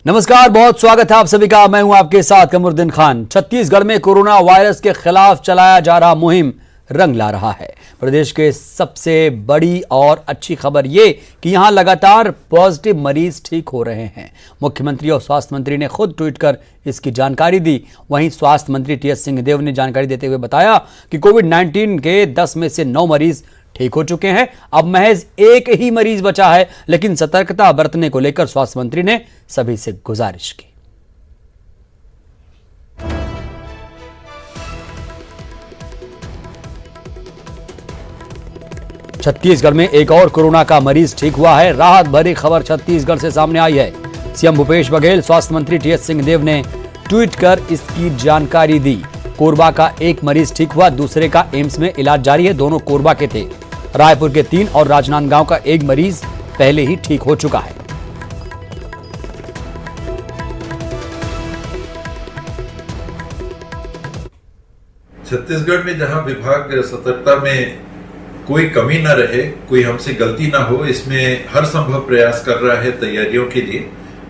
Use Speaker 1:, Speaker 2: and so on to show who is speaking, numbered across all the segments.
Speaker 1: नमस्कार, बहुत स्वागत है आप सभी का। मैं हूं आपके साथ कमरुद्दीन खान। छत्तीसगढ़ में कोरोना वायरस के खिलाफ चलाया जा रहा मुहिम रंग ला रहा है। प्रदेश के सबसे बड़ी और अच्छी खबर ये कि यहां लगातार पॉजिटिव मरीज ठीक हो रहे हैं। मुख्यमंत्री और स्वास्थ्य मंत्री ने खुद ट्वीट कर इसकी जानकारी दी। वहीं स्वास्थ्य मंत्री टीएस सिंहदेव ने जानकारी देते हुए बताया कि कोविड-19 के 10 में से 9 मरीज ठीक हो चुके हैं। अब महज एक ही मरीज बचा है, लेकिन सतर्कता बरतने को लेकर स्वास्थ्य मंत्री ने सभी से गुजारिश की। छत्तीसगढ़ में एक और कोरोना का मरीज ठीक हुआ है। राहत भरी खबर छत्तीसगढ़ से सामने आई है। सीएम भूपेश बघेल, स्वास्थ्य मंत्री टीएस सिंहदेव ने ट्वीट कर इसकी जानकारी दी। कोरबा का एक मरीज ठीक हुआ, दूसरे का एम्स में इलाज जारी है। दोनों कोरबा के थे। रायपुर के 3 और राजनांदगांव का एक मरीज पहले ही ठीक हो चुका है।
Speaker 2: छत्तीसगढ़ में जहां विभाग सतर्कता में कोई कमी न रहे, कोई हमसे गलती ना हो, इसमें हर संभव प्रयास कर रहा है तैयारियों के लिए,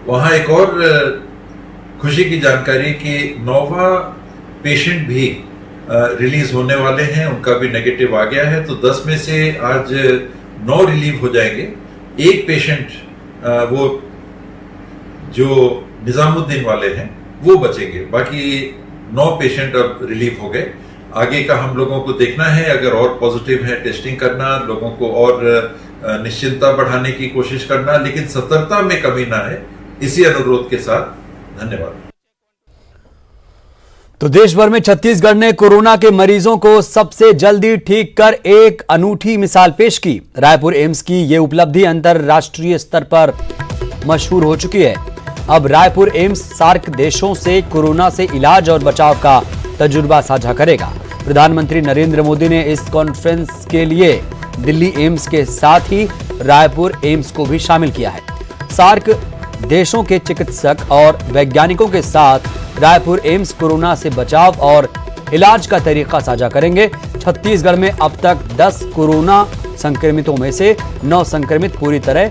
Speaker 2: वहां एक और खुशी की जानकारी कि 9वां पेशेंट भी रिलीज होने वाले हैं। उनका भी नेगेटिव आ गया है, तो 10 में से आज 9 रिलीव हो जाएंगे। एक पेशेंट वो जो निजामुद्दीन वाले हैं वो बचेंगे। बाकी 9 पेशेंट अब रिलीव हो गए। आगे का हम लोगों को देखना है, अगर और पॉजिटिव है टेस्टिंग करना, लोगों को और निश्चिंतता बढ़ाने की कोशिश करना, लेकिन सतर्कता में कमी ना है, इसी अनुरोध के साथ धन्यवाद।
Speaker 1: तो देश भर में छत्तीसगढ़ ने कोरोना के मरीजों को सबसे जल्दी ठीक कर एक अनूठी मिसाल पेश की। रायपुर एम्स की यह उपलब्धि अंतरराष्ट्रीय स्तर पर मशहूर हो चुकी है। अब रायपुर एम्स सार्क देशों से कोरोना से इलाज और बचाव का तजुर्बा साझा करेगा। प्रधानमंत्री नरेंद्र मोदी ने इस कॉन्फ्रेंस के लिए दिल्ली एम्स के साथ ही रायपुर एम्स को भी शामिल किया है। सार्क देशों के चिकित्सक और वैज्ञानिकों के साथ रायपुर एम्स कोरोना से बचाव और इलाज का तरीका साझा करेंगे। छत्तीसगढ़ में अब तक 10 कोरोना संक्रमितों में से 9 संक्रमित पूरी तरह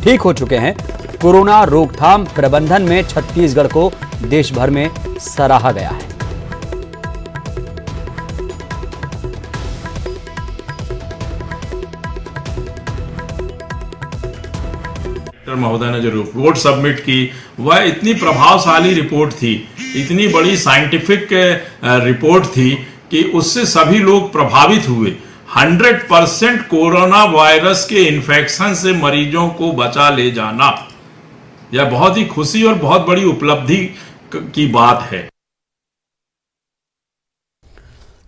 Speaker 1: ठीक हो चुके हैं। कोरोना रोकथाम प्रबंधन में छत्तीसगढ़ को देश भर में सराहा गया है।
Speaker 3: महोदय ने जो रिपोर्ट सबमिट की वह इतनी प्रभावशाली रिपोर्ट थी, इतनी बड़ी साइंटिफिक रिपोर्ट थी कि उससे सभी लोग प्रभावित हुए। 100% कोरोना वायरस के इन्फेक्शन से मरीजों को बचा ले जाना, यह बहुत ही खुशी और बहुत बड़ी उपलब्धि की बात है।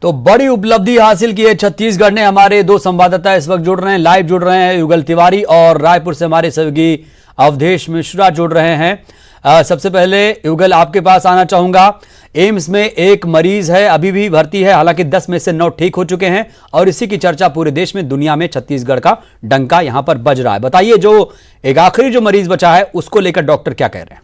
Speaker 1: तो बड़ी उपलब्धि हासिल की है छत्तीसगढ़ ने। हमारे 2 संवाददाता इस वक्त जुड़ रहे हैं, लाइव जुड़ रहे हैं। युगल तिवारी और रायपुर से हमारे सहयोगी अवधेश मिश्रा जुड़ रहे हैं। सबसे पहले युगल, आपके पास आना चाहूंगा। एम्स में एक मरीज है, अभी भी भर्ती है, हालांकि 10 में से 9 ठीक हो चुके हैं और इसी की चर्चा पूरे देश में, दुनिया में छत्तीसगढ़ का डंका यहां पर बज रहा है। बताइए, जो एक आखिरी जो मरीज बचा है उसको लेकर डॉक्टर क्या कह रहे हैं?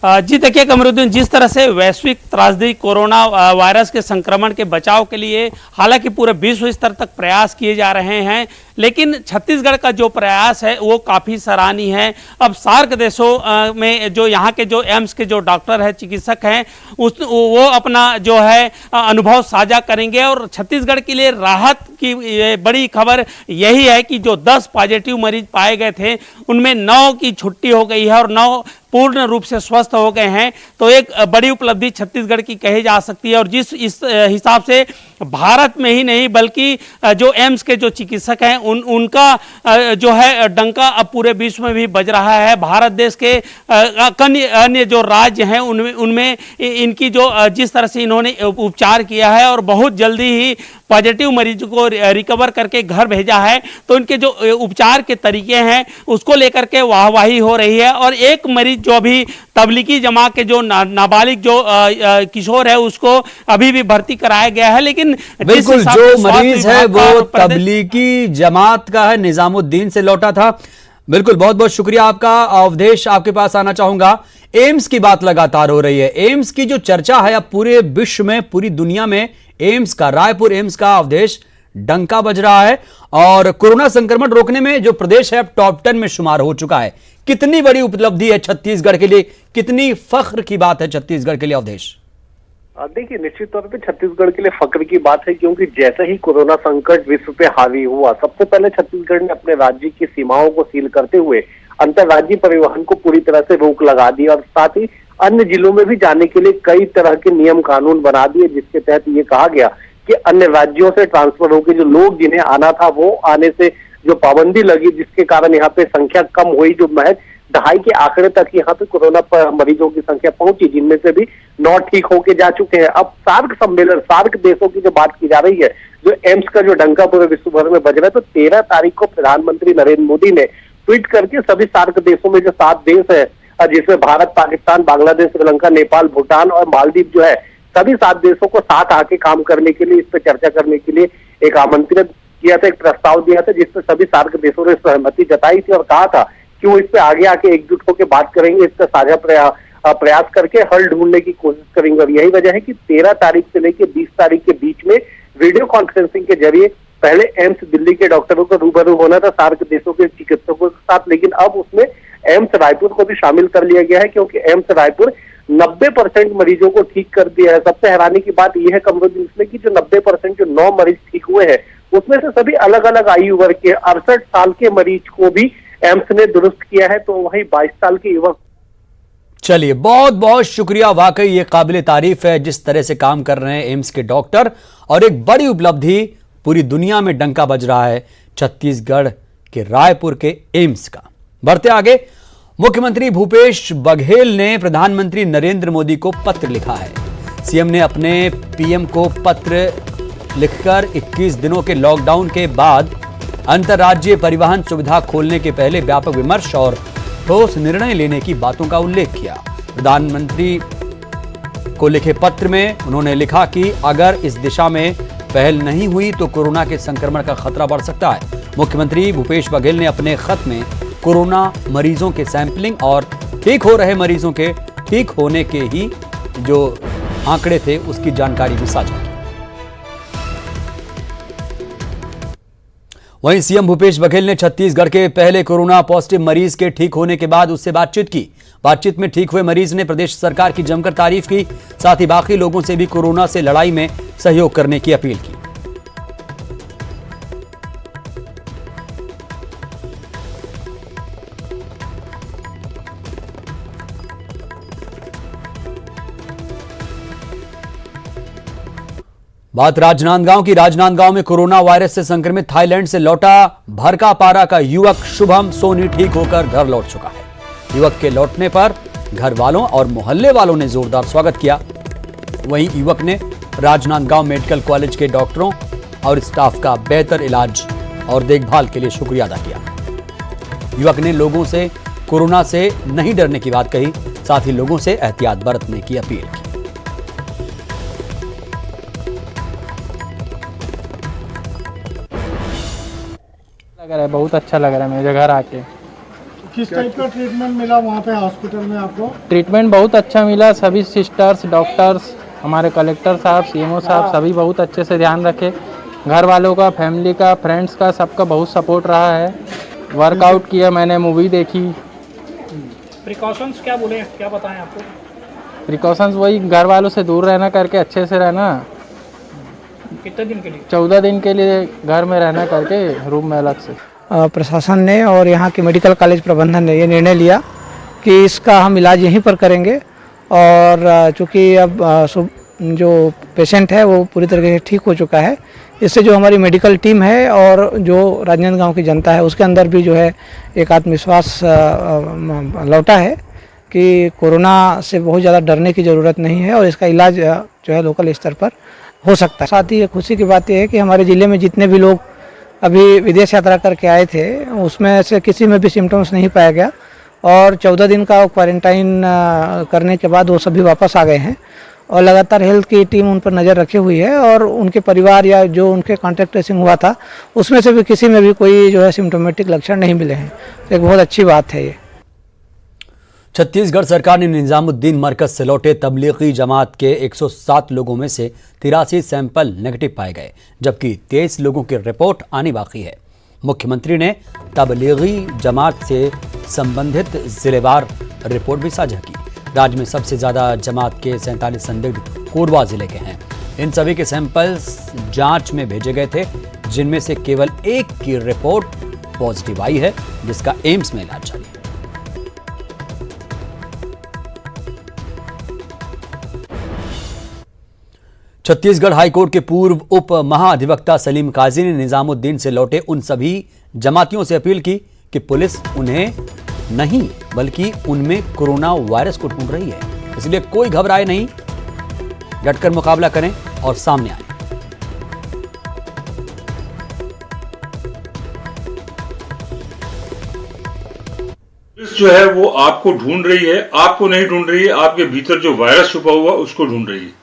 Speaker 4: जी देखिए कमरुद्दीन, जिस तरह से वैश्विक त्रासदी कोरोना वायरस के संक्रमण के बचाव के लिए हालांकि पूरे विश्व स्तर तक प्रयास किए जा रहे हैं, लेकिन छत्तीसगढ़ का जो प्रयास है वो काफ़ी सराहनीय है। अब सार्क देशों में जो यहाँ के जो एम्स के जो डॉक्टर हैं, चिकित्सक हैं, वो अपना जो है अनुभव साझा करेंगे। और छत्तीसगढ़ के लिए राहत की बड़ी खबर यही है कि जो 10 पॉजिटिव मरीज पाए गए थे उनमें 9 की छुट्टी हो गई है और 9 पूर्ण रूप से स्वस्थ हो गए हैं। तो एक बड़ी उपलब्धि छत्तीसगढ़ की कही जा सकती है। और जिस इस हिसाब से भारत में ही नहीं बल्कि जो एम्स के जो चिकित्सक हैं उनका जो है डंका अब पूरे विश्व में भी बज रहा है। भारत देश के अन्य जो राज्य हैं उनमें इनकी जो जिस तरह से इन्होंने उपचार किया है और बहुत जल्दी ही पॉजिटिव मरीज को रिकवर करके घर भेजा है, तो इनके जो उपचार के तरीके हैं उसको लेकर के वाहवाही हो रही है। और एक मरीज जो अभी तबलीगी जमात के जो नाबालिग जो किशोर है उसको अभी भी भर्ती कराया गया है, लेकिन
Speaker 1: बिल्कुल जो मरीज है वो तबलीगी जमात का है, निजामुद्दीन से लौटा था। बिल्कुल, बहुत बहुत शुक्रिया आपका। अवधेश, आपके पास आना चाहूंगा। एम्स की बात लगातार हो रही है, एम्स की जो चर्चा है अब पूरे विश्व में, पूरी दुनिया में एम्स का, रायपुर एम्स का अवधेश डंका बज रहा है और कोरोना संक्रमण रोकने में जो प्रदेश है अब टॉप 10 में शुमार हो चुका है। कितनी बड़ी उपलब्धि है छत्तीसगढ़ के लिए, कितनी फख्र की बात है छत्तीसगढ़ के लिए अवधेश?
Speaker 5: देखिए, निश्चित तौर पे छत्तीसगढ़ के लिए फक्र की बात है, क्योंकि जैसे ही कोरोना संकट विश्व पे हावी हुआ, सबसे पहले छत्तीसगढ़ ने अपने राज्य की सीमाओं को सील करते हुए अंतर्राज्यीय परिवहन को पूरी तरह से रोक लगा दी और साथ ही अन्य जिलों में भी जाने के लिए कई तरह के नियम कानून बना दिए, जिसके तहत ये कहा गया कि अन्य राज्यों से ट्रांसफर होकर जो लोग जिन्हें आना था वो आने से जो पाबंदी लगी, जिसके कारण यहाँ पे संख्या कम हुई, जो महज 2.5 के आंकड़े तक यहाँ पे कोरोना मरीजों की संख्या पहुंची, जिनमें से भी 9 ठीक होके जा चुके हैं। अब सार्क सम्मेलन, सार्क देशों की जो बात की जा रही है, जो एम्स का जो डंका पूरे विश्व भर में बज रहा है, तो 13 तारीख को प्रधानमंत्री नरेंद्र मोदी ने ट्वीट करके सभी सार्क देशों में जो 7 देश है, जिसमें भारत, पाकिस्तान, बांग्लादेश, श्रीलंका, नेपाल, भूटान और मालदीव जो है, सभी 7 देशों को साथ आके काम करने के लिए, इस पर चर्चा करने के लिए एक आमंत्रित किया था, एक प्रस्ताव दिया था, जिसपे सभी सार्क देशों ने सहमति जताई थी और कहा था कि वो इस पे आगे आके एकजुट होकर बात करेंगे, इस पर साझा प्रयास करके हल ढूंढने की कोशिश करेंगे। और यही वजह है कि 13 तारीख से लेकर 20 तारीख के बीच में वीडियो कॉन्फ्रेंसिंग के जरिए पहले एम्स दिल्ली के डॉक्टरों को रूबरू होना था सार्क देशों के चिकित्सकों के साथ, लेकिन अब उसमें एम्स रायपुर को भी शामिल कर लिया गया है, क्योंकि एम्स रायपुर 90% मरीजों को ठीक कर दिया है। सबसे हैरानी की बात यह है कमरुद्दीन इसमें कि जो 90% जो 9 मरीज ठीक हुए हैं, उसमें से सभी अलग अलग आयु वर्ग के 68 साल के मरीज को भी एम्स ने दुरुस्त किया है, तो वही 22 साल के युवक।
Speaker 1: चलिए, बहुत बहुत शुक्रिया। वाकई ये काबिल तारीफ है जिस तरह से काम कर रहे हैं एम्स के डॉक्टर, और एक बड़ी उपलब्धि पूरी दुनिया में डंका बज रहा है छत्तीसगढ़ के रायपुर के एम्स का। बढ़ते आगे, मुख्यमंत्री भूपेश बघेल ने प्रधानमंत्री नरेंद्र मोदी को पत्र लिखा है। सीएम ने अपने पीएम को पत्र लिखकर 21 दिनों के लॉकडाउन के बाद अंतर्राज्यीय परिवहन सुविधा खोलने के पहले व्यापक विमर्श और ठोस निर्णय लेने की बातों का उल्लेख किया। प्रधानमंत्री को लिखे पत्र में उन्होंने लिखा कि अगर इस दिशा में पहल नहीं हुई तो कोरोना के संक्रमण का खतरा बढ़ सकता है। मुख्यमंत्री भूपेश बघेल ने अपने खत में कोरोना मरीजों के सैंपलिंग और ठीक हो रहे मरीजों के ठीक होने के ही जो आंकड़े थे उसकी जानकारी भी साझा की। वहीं सीएम भूपेश बघेल ने छत्तीसगढ़ के पहले कोरोना पॉजिटिव मरीज के ठीक होने के बाद उससे बातचीत की। बातचीत में ठीक हुए मरीज ने प्रदेश सरकार की जमकर तारीफ की, साथ ही बाकी लोगों से भी कोरोना से लड़ाई में सहयोग करने की अपील की। बात राजनांदगांव की। राजनांदगांव में कोरोना वायरस से संक्रमित थाईलैंड से लौटा भरकापारा का युवक शुभम सोनी ठीक होकर घर लौट चुका है। युवक के लौटने पर घर वालों और मोहल्ले वालों ने जोरदार स्वागत किया। वहीं युवक ने राजनांदगांव मेडिकल कॉलेज के डॉक्टरों और स्टाफ का बेहतर इलाज और देखभाल के लिए शुक्रिया अदा किया। युवक ने लोगों से कोरोना से नहीं डरने की बात कही, साथ ही लोगों से एहतियात बरतने की अपील की।
Speaker 6: लग रहा है, बहुत अच्छा लग रहा है मेरे घर आके।
Speaker 7: किस टाइप का ट्रीटमेंट मिला वहाँ पे हॉस्पिटल में आपको?
Speaker 6: ट्रीटमेंट बहुत अच्छा मिला, सभी सिस्टर्स, डॉक्टर्स, हमारे कलेक्टर साहब, सीएमओ साहब सभी बहुत अच्छे से ध्यान रखे। घर वालों का, फैमिली का, फ्रेंड्स का, सबका बहुत सपोर्ट रहा है। वर्कआउट किया मैंने, मूवी देखी।
Speaker 7: प्रिकॉशंस क्या बोले, क्या बताएं आपको?
Speaker 6: प्रिकॉशंस वही घर वालों से दूर रहना करके अच्छे से रहना।
Speaker 7: कितने दिन के लिए?
Speaker 6: 14 दिन के लिए घर में रहना करके रूम में अलग से।
Speaker 8: प्रशासन ने और यहाँ के मेडिकल कॉलेज प्रबंधन ने ये निर्णय लिया कि इसका हम इलाज यहीं पर करेंगे, और चूँकि अब जो पेशेंट है वो पूरी तरीके से ठीक हो चुका है, इससे जो हमारी मेडिकल टीम है और जो राजनांदगांव की जनता है उसके अंदर भी जो है एक आत्मविश्वास लौटा है कि कोरोना से बहुत ज़्यादा डरने की ज़रूरत नहीं है और इसका इलाज जो है लोकल स्तर पर हो सकता है। साथ ही खुशी की बात यह है कि हमारे ज़िले में जितने भी लोग अभी विदेश यात्रा करके आए थे उसमें से किसी में भी सिम्टम्स नहीं पाया गया, और 14 दिन का क्वारंटाइन करने के बाद वो सभी वापस आ गए हैं, और लगातार हेल्थ की टीम उन पर नज़र रखी हुई है, और उनके परिवार या जो उनके कॉन्टैक्ट ट्रेसिंग हुआ था उसमें से भी किसी में भी कोई जो है सिम्टोमेटिक लक्षण नहीं मिले हैं। तो एक बहुत अच्छी बात है ये।
Speaker 1: छत्तीसगढ़ सरकार ने निजामुद्दीन मरकज से लौटे तबलीगी जमात के 107 लोगों में से 83 सैंपल नेगेटिव पाए गए, जबकि 23 लोगों की रिपोर्ट आनी बाकी है। मुख्यमंत्री ने तबलीगी जमात से संबंधित जिलेवार रिपोर्ट भी साझा की। राज्य में सबसे ज्यादा जमात के 47 संदिग्ध कोरबा जिले के हैं। इन सभी के सैंपल्स जांच में भेजे गए थे, जिनमें से केवल एक की रिपोर्ट पॉजिटिव आई है, जिसका एम्स में इलाज जारी है। छत्तीसगढ़ हाईकोर्ट के पूर्व उप महाधिवक्ता सलीम काजी ने निजामुद्दीन से लौटे उन सभी जमातियों से अपील की कि पुलिस उन्हें नहीं बल्कि उनमें कोरोना वायरस को ढूंढ रही है, इसलिए कोई घबराए नहीं, डटकर मुकाबला करें और सामने आए।
Speaker 9: पुलिस जो है वो आपको ढूंढ रही है, आपको नहीं ढूंढ रही है, आपके भीतर जो वायरस छुपा हुआ उसको ढूंढ रही है।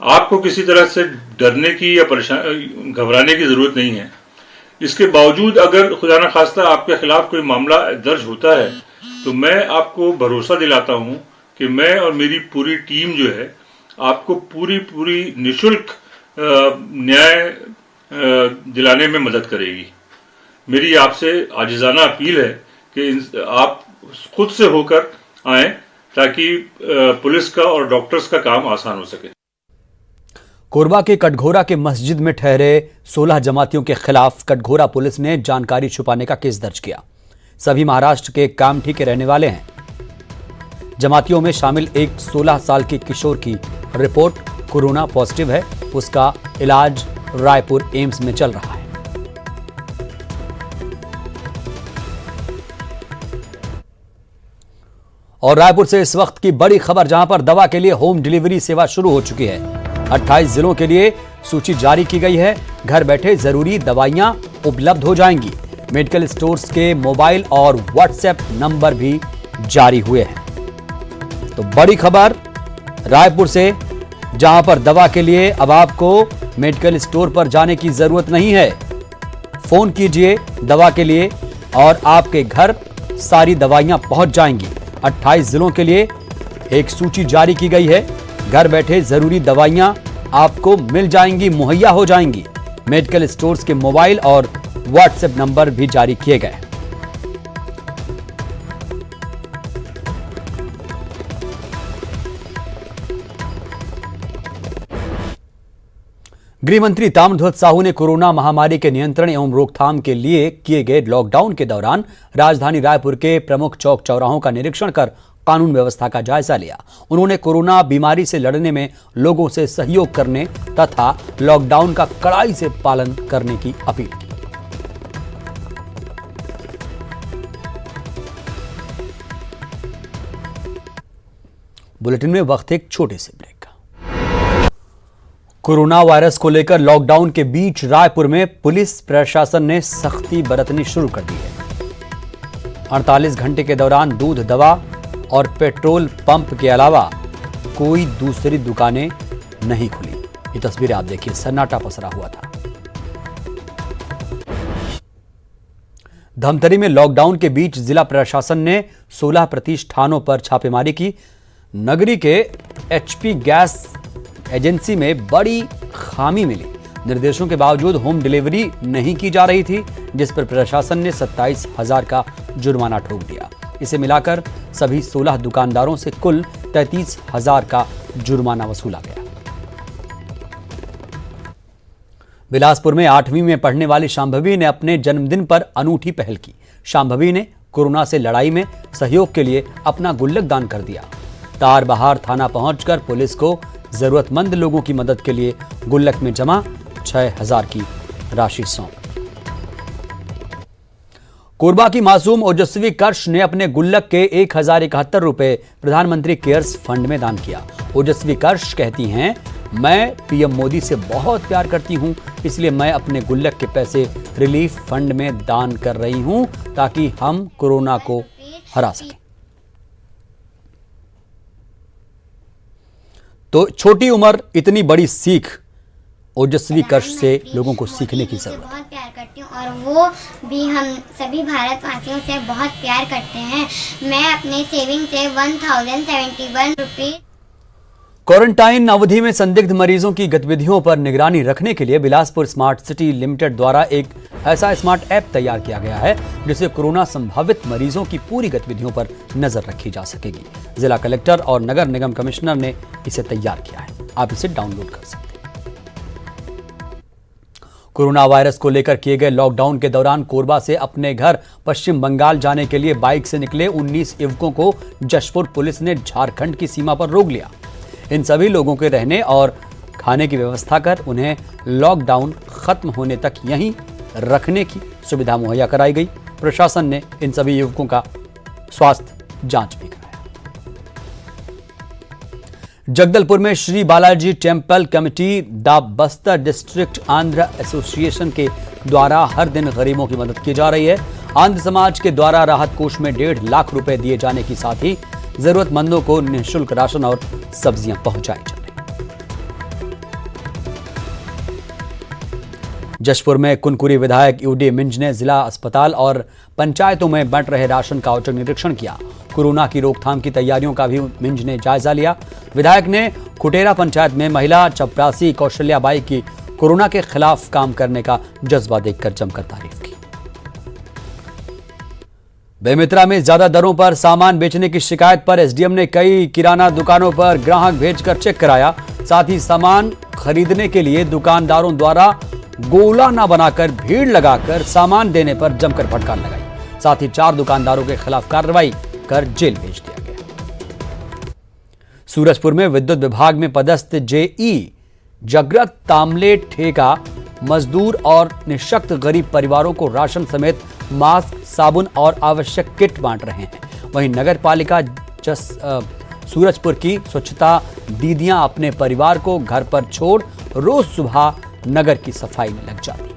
Speaker 9: आपको किसी तरह से डरने की या घबराने की जरूरत नहीं है। इसके बावजूद अगर खुदा न खास्ता आपके खिलाफ कोई मामला दर्ज होता है तो मैं आपको भरोसा दिलाता हूं कि मैं और मेरी पूरी टीम जो है आपको पूरी निशुल्क न्याय दिलाने में मदद करेगी। मेरी आपसे आजिजाना अपील है कि आप खुद से होकर आएं ताकि पुलिस का और डॉक्टर्स का काम आसान हो सके।
Speaker 1: कोरबा के कटघोरा के मस्जिद में ठहरे 16 जमातियों के खिलाफ कटघोरा पुलिस ने जानकारी छुपाने का केस दर्ज किया। सभी महाराष्ट्र के कामठी के रहने वाले हैं। जमातियों में शामिल एक 16 साल के किशोर की रिपोर्ट कोरोना पॉजिटिव है। उसका इलाज रायपुर एम्स में चल रहा है। और रायपुर से इस वक्त की बड़ी खबर, जहां पर दवा के लिए होम डिलीवरी सेवा शुरू हो चुकी है। 28 जिलों के लिए सूची जारी की गई है। घर बैठे जरूरी दवाइयां उपलब्ध हो जाएंगी। मेडिकल स्टोर्स के मोबाइल और व्हाट्सएप नंबर भी जारी हुए हैं। तो बड़ी खबर रायपुर से, जहां पर दवा के लिए अब आपको मेडिकल स्टोर पर जाने की जरूरत नहीं है। फोन कीजिए दवा के लिए और आपके घर सारी दवाइयां पहुंच जाएंगी। 28 जिलों के लिए एक सूची जारी की गई है। घर बैठे जरूरी दवाइयां आपको मिल जाएंगी, मुहैया हो जाएंगी। मेडिकल स्टोर्स के मोबाइल और व्हाट्सएप नंबर भी जारी किए गए। गृह मंत्री ताम्रध्वज साहू ने कोरोना महामारी के नियंत्रण एवं रोकथाम के लिए किए गए लॉकडाउन के दौरान राजधानी रायपुर के प्रमुख चौक चौराहों का निरीक्षण कर कानून व्यवस्था का जायजा लिया। उन्होंने कोरोना बीमारी से लड़ने में लोगों से सहयोग करने तथा लॉकडाउन का कड़ाई से पालन करने की अपील की। बुलेटिन में वक्त एक छोटे से ब्रेक का। कोरोना वायरस को लेकर लॉकडाउन के बीच रायपुर में पुलिस प्रशासन ने सख्ती बरतनी शुरू कर दी है। 48 घंटे के दौरान दूध, दवा और पेट्रोल पंप के अलावा कोई दूसरी दुकानें नहीं खुली। ये तस्वीरें आप देखिए, सन्नाटा पसरा हुआ था। धमतरी में लॉकडाउन के बीच जिला प्रशासन ने 16 प्रतिष्ठानों पर छापेमारी की। नगरी के एचपी गैस एजेंसी में बड़ी खामी मिली। निर्देशों के बावजूद होम डिलीवरी नहीं की जा रही थी, जिस पर प्रशासन ने 27,000 का जुर्माना ठोक दिया। इसे मिलाकर सभी 16 दुकानदारों से कुल 33,000 का जुर्माना वसूला गया। बिलासपुर में 8वीं में पढ़ने वाली शांभवी ने अपने जन्मदिन पर अनूठी पहल की। शांभवी ने कोरोना से लड़ाई में सहयोग के लिए अपना गुल्लक दान कर दिया। तारबहार थाना पहुंचकर पुलिस को जरूरतमंद लोगों की मदद के लिए गुल्लक में जमा 6,000 की राशि सौंपी। कोरबा की मासूम ओजस्वी कर्श ने अपने गुल्लक के 1,071 रुपए प्रधानमंत्री केयर्स फंड में दान किया। ओजस्वी कर्श कहती हैं, मैं पीएम मोदी से बहुत प्यार करती हूं, इसलिए मैं अपने गुल्लक के पैसे रिलीफ फंड में दान कर रही हूं ताकि हम कोरोना को हरा सकें। तो छोटी उम्र इतनी बड़ी सीख, ओजस्वी कर्ष से लोगों को सीखने की जरूरत है।
Speaker 10: बहुत प्यार करती हूँ और वो भी हम सभी भारतवासियों से बहुत प्यार करते हैं। मैं अपने सेविंग से 1071 रुपीज।
Speaker 1: क्वारंटाइन अवधि में संदिग्ध मरीजों की गतिविधियों पर निगरानी रखने के लिए बिलासपुर स्मार्ट सिटी लिमिटेड द्वारा एक ऐसा स्मार्ट ऐप तैयार किया गया है जिससे कोरोना संभावित मरीजों की पूरी गतिविधियों पर नजर रखी जा सकेगी। जिला कलेक्टर और नगर निगम कमिश्नर ने इसे तैयार किया है। आप इसे डाउनलोड कर सकते हैं। कोरोना वायरस को लेकर किए गए लॉकडाउन के दौरान कोरबा से अपने घर पश्चिम बंगाल जाने के लिए बाइक से निकले 19 युवकों को जशपुर पुलिस ने झारखंड की सीमा पर रोक लिया। इन सभी लोगों के रहने और खाने की व्यवस्था कर उन्हें लॉकडाउन खत्म होने तक यहीं रखने की सुविधा मुहैया कराई गई। प्रशासन ने इन सभी युवकों का स्वास्थ्य जांच भी कराया। जगदलपुर में Shri Balaji temple committee the Bastar district Andhra association के द्वारा हर दिन गरीबों की मदद की जा रही है। आंध्र समाज के द्वारा राहत कोष में 1.5 लाख रुपए दिए जाने के साथ ही जरूरतमंदों को निःशुल्क राशन और सब्जियां पहुंचाई जा रही। जशपुर में कुनकुरी विधायक यूडी मिंज ने जिला अस्पताल और पंचायतों में बंट रहे राशन का औचक निरीक्षण किया। कोरोना की रोकथाम की तैयारियों का भी मिंज ने जायजा लिया। विधायक ने खुटेरा पंचायत में महिला चपरासी कौशल्या बाई की कोरोना के खिलाफ काम करने का जज्बा देखकर जमकर तारीफ की। बेमित्रा में ज्यादा दरों पर सामान बेचने की शिकायत पर एसडीएम ने कई किराना दुकानों पर ग्राहक भेजकर चेक कराया। साथ ही सामान खरीदने के लिए दुकानदारों द्वारा गोला न बनाकर भीड़ लगाकर सामान देने पर जमकर फटकार लगाई। साथ ही 4 दुकानदारों के खिलाफ कार्रवाई कर जेल भेज दिया गया। सूरजपुर में विद्युत विभाग में पदस्थ जेई जगरत तामले ठेका मजदूर और निःशक्त गरीब परिवारों को राशन समेत मास्क, साबुन और आवश्यक किट बांट रहे हैं। वहीं नगर पालिका सूरजपुर की स्वच्छता दीदियां अपने परिवार को घर पर छोड़ रोज सुबह नगर की सफाई में लग जाती।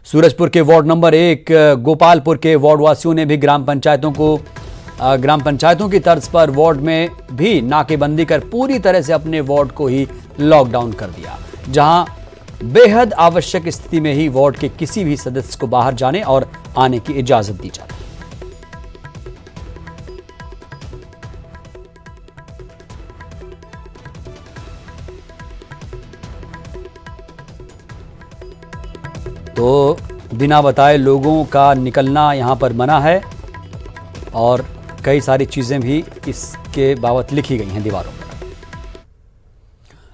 Speaker 1: सूरजपुर के वार्ड नंबर 1 गोपालपुर के वार्ड वासियों ने भी ग्राम पंचायतों की तर्ज पर वार्ड में भी नाकेबंदी कर पूरी तरह से अपने वार्ड को ही लॉकडाउन कर दिया, जहां बेहद आवश्यक स्थिति में ही वार्ड के किसी भी सदस्य को बाहर जाने और आने की इजाजत दी जाती है। तो बिना बताए लोगों का निकलना यहां पर मना है और कई सारी चीजें भी इसके बाबत लिखी गई हैं दीवारों पर।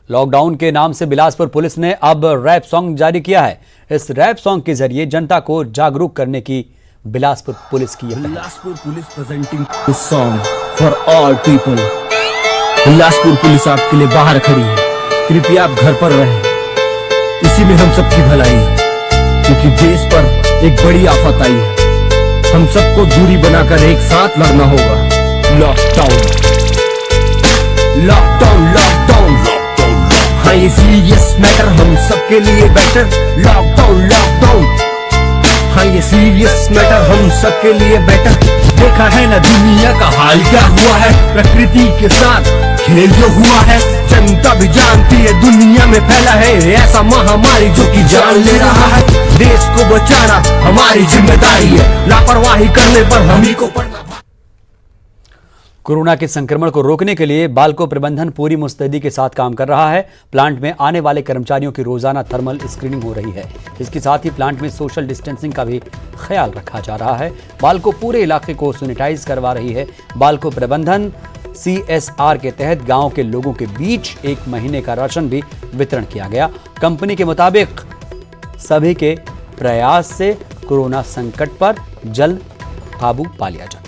Speaker 1: लॉकडाउन के नाम से बिलासपुर पुलिस ने अब रैप सॉन्ग जारी किया है। इस रैप सॉन्ग के जरिए जनता को जागरूक करने की बिलासपुर पुलिस की
Speaker 11: Bilaspur police presenting this song for all people. Bilaspur police आपके लिए बाहर खड़ी है, कृपया आप घर पर रहें, इसी में हम सबकी भलाई है, क्योंकि देश पर एक बड़ी आफत आई है। हम सबको दूरी बनाकर एक साथ लड़ना होगा। लॉकडाउन लॉकडाउन लॉकडाउन, हाँ ये सीरियस मैटर हम सबके लिए बेटर। लॉकडाउन लॉकडाउन, हाँ ये सीरियस मैटर हम सबके लिए बेटर। देखा है ना दुनिया का हाल क्या हुआ है, प्रकृति के साथ खेल जो हुआ है। जनता भी जानती है दुनिया में फैला है ऐसा महामारी जो कि जान ले रहा है। देश को बचाना हमारी जिम्मेदारी है, लापरवाही करने पर हम ही को पड़ना।
Speaker 1: कोरोना के संक्रमण को रोकने के लिए बाल्को प्रबंधन पूरी मुस्तैदी के साथ काम कर रहा है। प्लांट में आने वाले कर्मचारियों की रोजाना थर्मल स्क्रीनिंग हो रही है। इसके साथ ही प्लांट में सोशल डिस्टेंसिंग का भी ख्याल रखा जा रहा है। बाल्को पूरे इलाके को सैनिटाइज करवा रही है। बाल्को प्रबंधन CSR के तहत गांव के लोगों के बीच 1 महीने का राशन भी वितरण किया गया। कंपनी के मुताबिक सभी के प्रयास से कोरोना संकट पर जल्द काबू पा लिया जाएगा।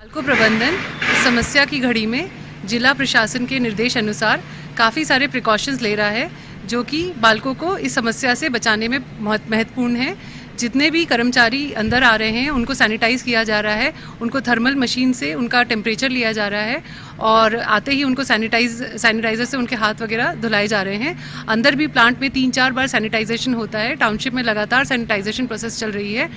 Speaker 12: बाल्को प्रबंधन इस समस्या की घड़ी में जिला प्रशासन के निर्देश अनुसार काफ़ी सारे प्रिकॉशंस ले रहा है, जो कि बाल्को को इस समस्या से बचाने में महत्वपूर्ण है। जितने भी कर्मचारी अंदर आ रहे हैं उनको सैनिटाइज किया जा रहा है, उनको थर्मल मशीन से उनका टेम्परेचर लिया जा रहा है और आते ही उनको सैनिटाइजर से उनके हाथ वगैरह धुलाए जा रहे हैं। अंदर भी प्लांट में 3-4 बार सैनिटाइजेशन होता है। टाउनशिप में लगातार सैनिटाइजेशन प्रोसेस चल रही है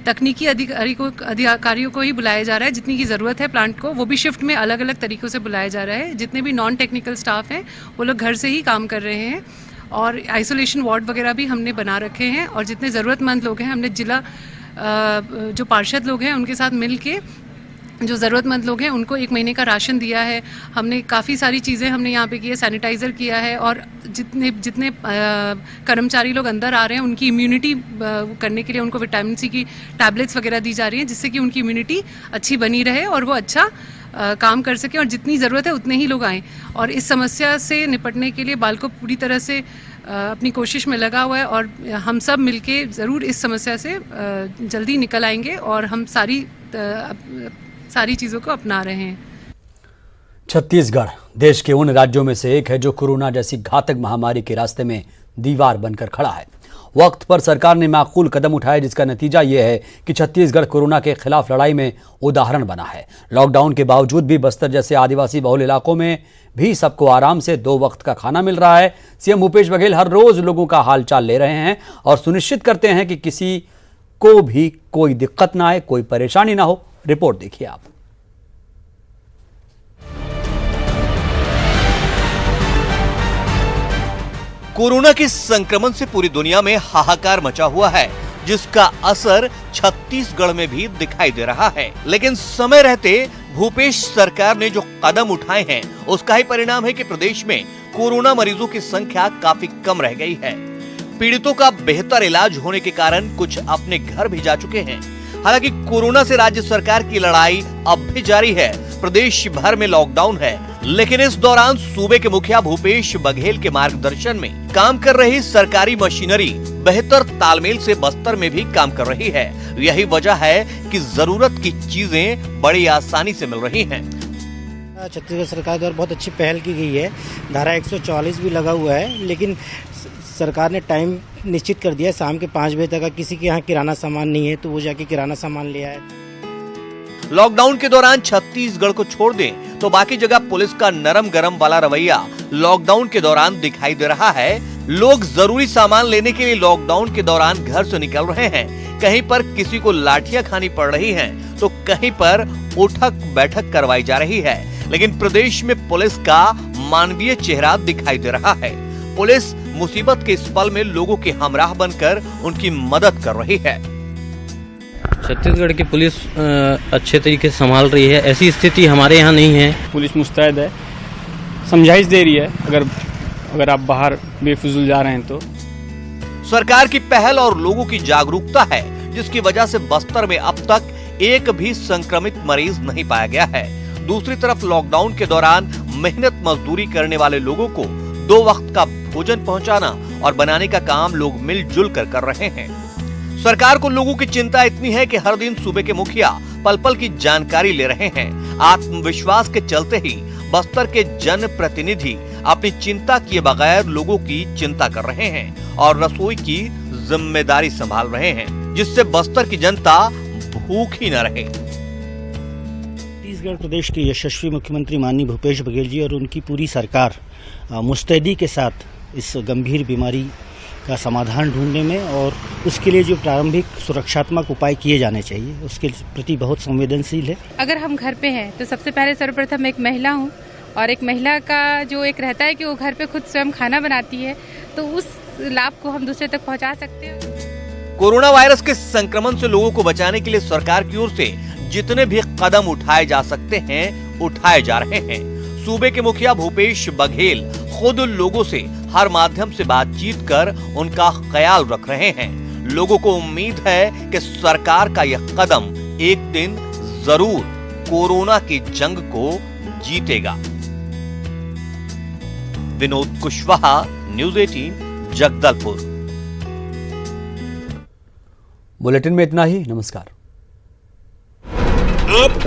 Speaker 12: तकनीकी अधिकारियों को ही बुलाया जा रहा है। जितनी की ज़रूरत है प्लांट को, वो भी शिफ्ट में अलग अलग तरीक़ों से बुलाया जा रहा है। जितने भी नॉन टेक्निकल स्टाफ हैं वो लोग घर से ही काम कर रहे हैं और आइसोलेशन वार्ड वगैरह भी हमने बना रखे हैं। और जितने ज़रूरतमंद लोग हैं हमने जिला जो पार्षद लोग हैं उनके साथ मिल के जो ज़रूरतमंद लोग हैं उनको 1 महीने का राशन दिया है। हमने काफ़ी सारी चीज़ें हमने यहाँ पे की है, सैनिटाइज़र किया है और जितने कर्मचारी लोग अंदर आ रहे हैं उनकी इम्यूनिटी करने के लिए उनको विटामिन सी की टैबलेट्स वगैरह दी जा रही हैं, जिससे कि उनकी इम्यूनिटी अच्छी बनी रहे और वो अच्छा काम कर सकें और जितनी ज़रूरत है उतने ही लोग आएँ। और इस समस्या से निपटने के लिए बाल्को पूरी तरह से अपनी कोशिश में लगा हुआ है और हम सब मिलके ज़रूर इस समस्या से जल्दी निकल आएंगे और हम सारी चीज़ों को अपना रहे हैं।
Speaker 1: छत्तीसगढ़ देश के उन राज्यों में से एक है जो कोरोना जैसी घातक महामारी के रास्ते में दीवार बनकर खड़ा है। वक्त पर सरकार ने माकूल कदम उठाए, जिसका नतीजा ये है कि छत्तीसगढ़ कोरोना के खिलाफ लड़ाई में उदाहरण बना है। लॉकडाउन के बावजूद भी बस्तर जैसे आदिवासी बहुल इलाकों में भी सबको आराम से 2 वक्त का खाना मिल रहा है। सीएम भूपेश बघेल हर रोज लोगों का हालचाल ले रहे हैं और सुनिश्चित करते हैं कि किसी को भी कोई दिक्कत ना आए, कोई परेशानी ना हो। रिपोर्ट देखिए आप।
Speaker 13: कोरोना के संक्रमण से पूरी दुनिया में हाहाकार मचा हुआ है, जिसका असर छत्तीसगढ़ में भी दिखाई दे रहा है। लेकिन समय रहते भूपेश सरकार ने जो कदम उठाए हैं उसका ही परिणाम है कि प्रदेश में कोरोना मरीजों की संख्या काफी कम रह गई है। पीड़ितों का बेहतर इलाज होने के कारण कुछ अपने घर भी जा चुके हैं। हालांकि कोरोना से राज्य सरकार की लड़ाई अब भी जारी है। प्रदेश भर में लॉकडाउन है, लेकिन इस दौरान सूबे के मुखिया भूपेश बघेल के मार्गदर्शन में काम कर रही सरकारी मशीनरी बेहतर तालमेल से बस्तर में भी काम कर रही है। यही वजह है कि जरूरत की चीजें बड़ी आसानी से मिल रही हैं।
Speaker 14: छत्तीसगढ़ सरकार द्वारा बहुत अच्छी पहल की गई है। धारा 144 भी लगा हुआ है, लेकिन सरकार ने टाइम निश्चित कर दिया है शाम के 5 बजे तक। किसी के यहाँ किराना सामान नहीं है तो वो जाके किराना सामान ले आए।
Speaker 13: लॉकडाउन के दौरान छत्तीसगढ़ को छोड़ दें तो बाकी जगह पुलिस का नरम गरम वाला रवैया लॉकडाउन के दौरान दिखाई दे रहा है। लोग जरूरी सामान लेने के लिए लॉकडाउन के दौरान घर से निकल रहे हैं। कहीं पर किसी को लाठियां खानी पड़ रही हैं, तो कहीं पर उठक बैठक करवाई जा रही है। लेकिन प्रदेश में पुलिस का मानवीय चेहरा दिखाई दे रहा है। पुलिस मुसीबत के इस पल में लोगों के हमराह बनकर उनकी मदद कर रही है।
Speaker 15: छत्तीसगढ़ की पुलिस अच्छे तरीके से संभाल रही है। ऐसी स्थिति हमारे यहाँ नहीं है।
Speaker 16: पुलिस मुस्तैद है, समझाइश दे रही है अगर आप बाहर बेफिजूल जा रहे हैं तो।
Speaker 13: सरकार की पहल और लोगों की जागरूकता है जिसकी वजह से बस्तर में अब तक एक भी संक्रमित मरीज नहीं पाया गया है। दूसरी तरफ लॉकडाउन के दौरान मेहनत मजदूरी करने वाले लोगों को 2 वक्त का भोजन पहुंचाना और बनाने का काम लोग मिलजुल कर रहे हैं। सरकार को लोगों की चिंता इतनी है कि हर दिन सूबे के मुखिया पल पल की जानकारी ले रहे हैं। आत्मविश्वास के चलते ही बस्तर के जन प्रतिनिधि अपनी चिंता किए बगैर लोगों की चिंता कर रहे हैं और रसोई की जिम्मेदारी संभाल रहे हैं, जिससे बस्तर की जनता भूखी न रहे।
Speaker 14: छत्तीसगढ़ प्रदेश के यशस्वी मुख्यमंत्री माननीय भूपेश बघेल जी और उनकी पूरी सरकार मुस्तैदी के साथ इस गंभीर बीमारी का समाधान ढूंढने में और उसके लिए जो प्रारंभिक सुरक्षात्मक उपाय किए जाने चाहिए उसके प्रति बहुत संवेदनशील है।
Speaker 17: अगर हम घर पे हैं तो सबसे पहले सर्वप्रथम एक महिला हूँ और एक महिला का जो एक रहता है कि वो घर पे खुद स्वयं खाना बनाती है, तो उस लाभ को हम दूसरे तक पहुँचा सकते हैं।
Speaker 13: कोरोना वायरस के संक्रमण से लोगों को बचाने के लिए सरकार की ओर से जितने भी कदम उठाए जा सकते हैं उठाए जा रहे हैं। सूबे के मुखिया भूपेश बघेल खुद लोगों से हर माध्यम से बातचीत कर उनका ख्याल रख रहे हैं। लोगों को उम्मीद है कि सरकार का यह कदम एक दिन जरूर कोरोना की जंग को जीतेगा। विनोद कुशवाहा, न्यूज़ 18, जगदलपुर।
Speaker 1: बुलेटिन में इतना ही। नमस्कार।